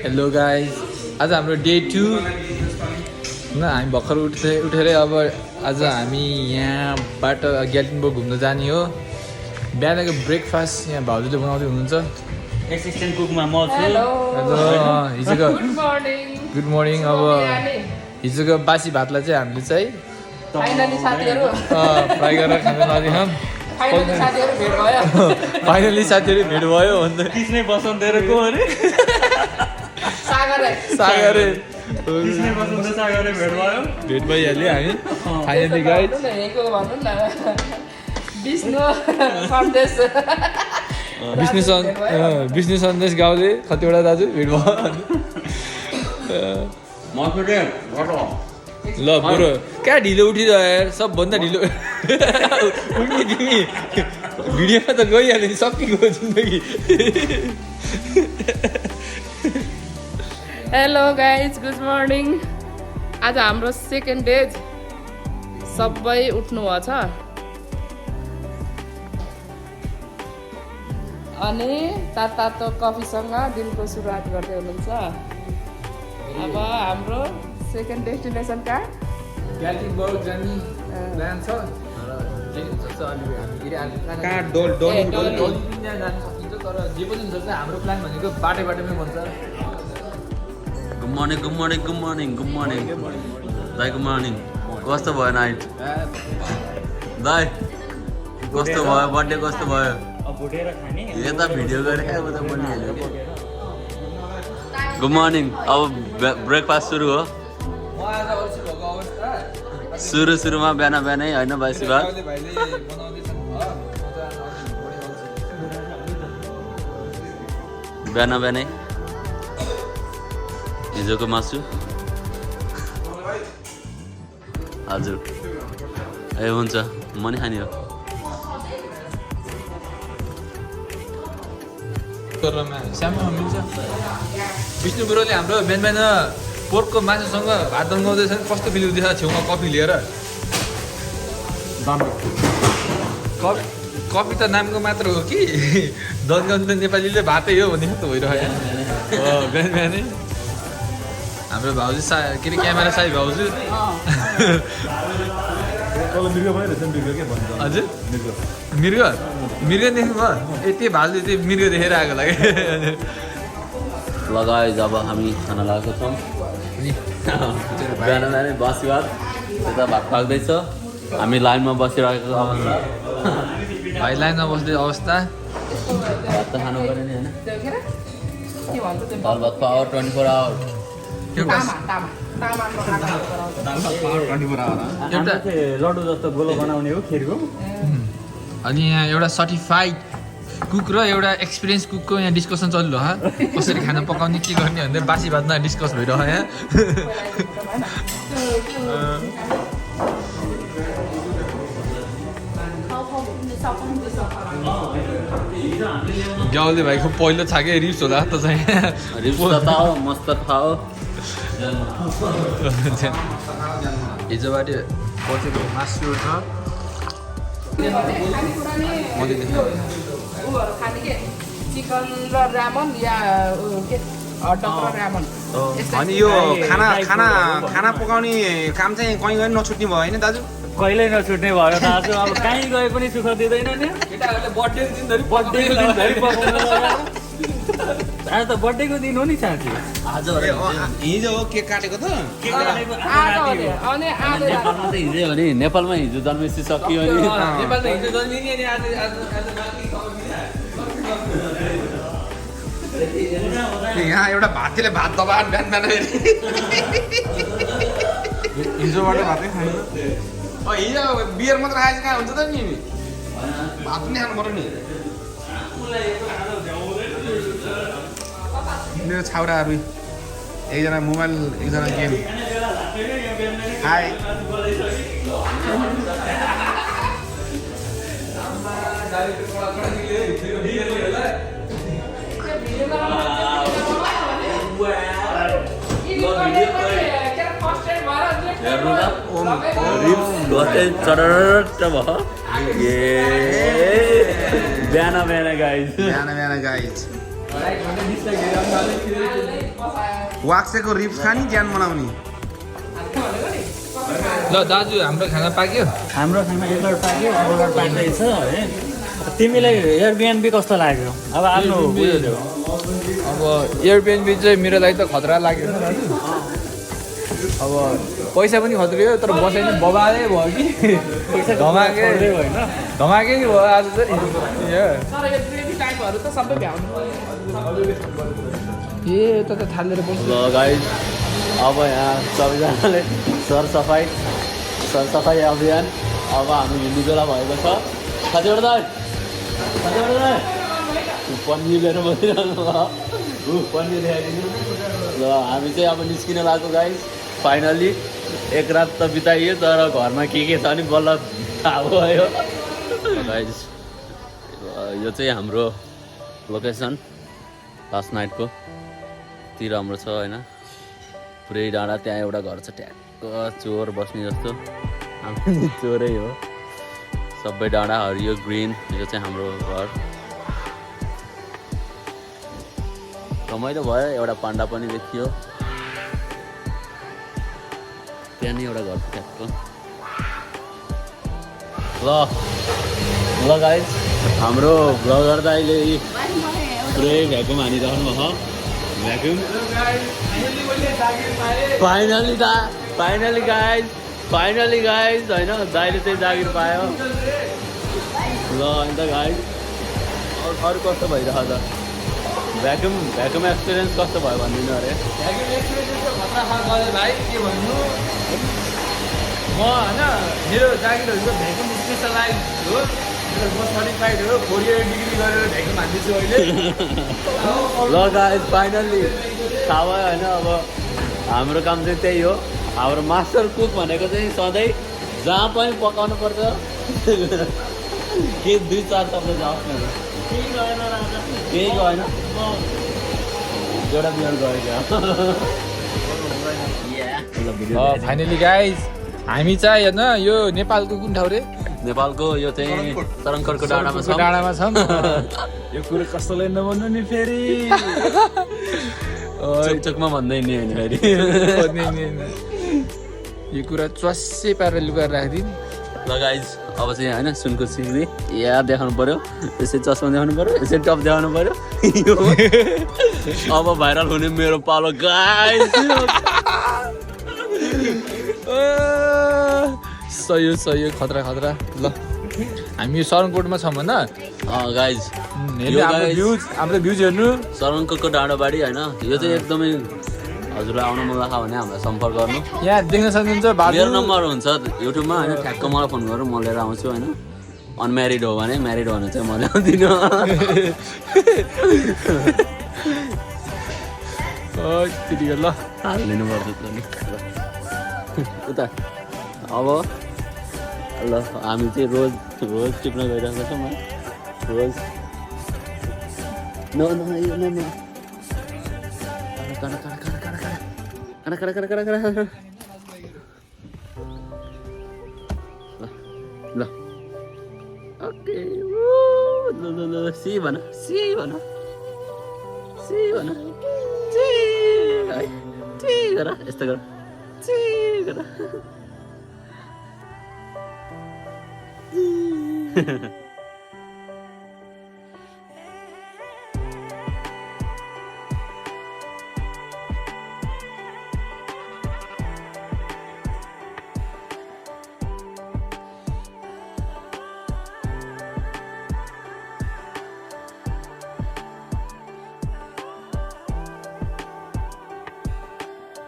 Hello guys, आज हाम्रो day 2 न हामी भर्खर उठेरै अब आज हामी यहाँबाट ग्याल्टिनबर्ग घुम्न जाने हो। बिहानको ब्रेकफास्ट यहाँ भाउजूले बनाउँदै हुनुहुन्छ। एसिस्टेन्ट कुकमा म छु। हेलो हिजोको गुड मर्निङ। अब हिजोको बासी भातलाई चाहिँ हामीले चाहिँ फाइनली साथीहरु फ्राई गरेर खान लाग्यौँ। फाइनली साथीहरु भेट भयो भन्दा किसने बसन्तेर को अरे सागरे किसने बसन्ते सागरे भेट भयो। भेट भइहाल्यो हामी फाइनली गाइड। विष्णु सन्देश गाउँले कतिवटा दाजु भेट भयो। ल बरु कहाँ ढिलो उठिरह्यो यार, सबभन्दा ढिलो उठ्ने तिमी भिडियोमा त गइहाल्यो नि, सकिगयो जिन्दगी। Hello guys, good morning. आज हाम्रो सेकेन्ड डे, सबै उठ्नु भएको छ अनि तातो कफीसँग दिनको सुरुवात गर्दै हुनुहुन्छ। अब हाम्रो सेकेन्ड डेस्टिनेसन कहाँ? ग्याल्टिनबर्ग जाने प्लान छ। कहाँ डोल तर जे पनि हुन्छ चाहिँ हाम्रो प्लान भनेको बाटैमै भन्छ। Good morning good morning good morning good morning दाइ, गुड मर्निङ। कस्तो भयो नाइट दाइ? कस्तो भयो बर्थडे? कस्तो भयो? यता भिडियो गरेँ उता बनिहाल्यो। Good morning. अब ब्रेकफास्ट सुरु हो। सुरुमा बिहानै होइन बासी भात। बिहानै हिजोको मासु। हजुर ए हुन्छ, म नि खाने हो। विष्णु बुढोले हाम्रो बिहान पोर्कको मासुसँग भात दङ्गाउँदैछ। कस्तो फिल हुँदैछ छेउमा कफी लिएर? कफी त नामको मात्र हो कि दङ्गाउनु त नेपालीले भातै हो भन्ने जस्तो भइरह्यो बिहानै। हाम्रो भाउजू के अरे क्यामेरा साई भाउजू। हजुर मृग देख्नु भयो? यति भाउजू त्यो मृग देखेर आएको लागि लगाए। जब हामी खाना लगाएको छौँ बिहानै बासी भात, यता भात पाक्दैछ, हामी लाइनमा बसिरहेको अवस्था। भाइ लाइनमा बस्दै अवस्था। भात त खानु पऱ्यो नि होइन। दाल भात पावर 24 आवर। लड्डु जस्तो गोलो बनाउने हो खिरको। अनि यहाँ एउटा सर्टिफाइड कुक र एउटा एक्सपिरियन्स कुकको यहाँ डिस्कसन चलिरह्यो। कसरी खाना पकाउने, के गर्ने भन्दै बासी भातमा डिस्कस भइरह्यो यहाँ। गाउँले भाइको पहिलो छाके रिप्स होला त चाहिँ। रिप्स त खाओ, मस्त खाओ। हिजोबाट बसेको मासु छ। चिकन र रामन या हटडग र रामन। अनि यो खाना पकाउने काम चाहिँ कहीँ गएर नछुट्ने भयो होइन दाजु? कहिल्यै नछुट्ने भयो दाजु। अब कहीँ गए पनि सुख दिँदैन नि। केटाहरूले बर्थडेको दिनधरि आज त बर्थडेको दिन हो नि साँच्ची। हिजो हो केक काटेको त। नेपालमा त हिजै हो नि। नेपालमा हिजो जन्मेपछि सकियो नि। नेपालमा हिजो जन्मिने अनि आज यहाँ एउटा भातीले भात दबाएर बिहान हिजोबाट भातै खानु। हिजो बियर मात्र खाएपछि कहाँ हुन्छ त नि? भात पनि खानु पर्यो नि। मेरो छाउराहरू, एकजना मोबाइल, एकजना गेम। हाई चडट भयो। बिहान गाइज। बिहान गाइज वाक्सेको रिप्स खाने ज्यान बनाउने ल दाजु हाम्रो खाना पाक्यो हाम्रो खाना एकलट पाक्यो अर्डर पाइँदैछ है तिमीलाई एयरबिएनबी कस्तो लाग्यो अब आफ्नो उयो देऊ अब एयरबिएनबी चाहिँ मेरो लागि त खतरा लाग्यो नि दाजु अब पैसा पनि खत्रै हो तर बसाइ नि बबाले भयो कि धमाकै होइन धमाकै भयो आज चाहिँ तर यो ग्रेभी टाइपहरू त सबै भ्याउनु ए यता त थालेर बस्छ ल गाइस अब यहाँ सबैजनाले सरसफाइ अभियान अब हामी हिँड्ने बेला भएको छ कतिवटा दाइ पन्नी लिएर बसिरहनु भयो पन्नी ल्याइदिनु ल हामी चाहिँ अब निस्किन लागेको गाइस फाइनली एक रात त बिताइयो तर घरमा के छ नि बल्ल थाहा भयो गाइस यो चाहिँ हाम्रो लोकेसन लास्ट नाइटको यति राम्रो छ होइन पुरै डाँडा त्यहाँ एउटा घर छ ट्याक्क चोर बस्ने जस्तो हामी चोरै हो सबै डाँडा हरियो ग्रिन यो चाहिँ हाम्रो घर रमाइलो भयो एउटा पाण्डा पनि देखियो त्यहाँ नि एउटा घर ट्याक्क ल गाइस हाम्रो ब्लगर दाइले पुरै भ्याकुम हानिरहनु भयो भ्याकुम फाइनली गाइस होइन दाइले चाहिँ जागिर पायो ल अन्त गाइस अरू कस्तो भइरहेको छ भ्याकुम एक्सपिरियन्स कस्तो भयो भनिदिनु अरे भाइ के भन्नु म होइन मेरो जागिरहरूको भ्याकुम स्पेसलाइज हो म सर्टिफाइड हो 4 इयर डिग्री गरेर भ्याकुम हान्दैछु अहिले ल गाइस फाइनल्ली थाहा भयो होइन अब हाम्रो काम चाहिँ त्यही हो हाम्रो मास्टर कुक भनेको चाहिँ सधैँ जहाँ पनि पकाउनु पर्छ के 2-4 शब्द जाओस् न केही गएन एउटा बियर गयो फाइनली गाइज हामी चाहिँ होइन यो नेपालको कुन ठाउँ रे नेपालको यो चाहिँ तरङ्करको डाँडामा छ डाँडामा छौँ यो कुरो कसैलाई नभन्नु नि फेरि चोकमा भन्दै नि होइन फेरि यो कुरा च्वास्सै पारेर लुगाएर राखिदिनु ल गाइज अब चाहिँ होइन सुनको सिक्री या देखाउनु पर्यो यसै चस्मा देखाउनु पर्यो यसै टप देखाउनु पर्यो अब भाइरल हुने मेरो पालो गाइज सही खतरा ल हामी यो सरनकोटमा छौँ होइन गाइज हाम्रो भ्युज हेर्नु सरनकोटको डाँडाबाडी होइन यो चाहिँ एकदमै हजुरलाई आउनु मन लाग्यो भने हामीलाई सम्पर्क गर्नु यहाँ देख्न सक्नुहुन्छ मेरो नम्बर हुन्छ युट्युबमा होइन ठ्याक्क मलाई फोन गरौँ म लिएर आउँछु होइन अनम्यारिड हो भने म्यारिड हो भने चाहिँ म ल्याउँदिनँ ल हालिदिनु पर्छ नि उता अब ल हामी चाहिँ रोज टिप्न गइरहेको छौँ रोज ल ओके ल सी भन गर यस्तो गर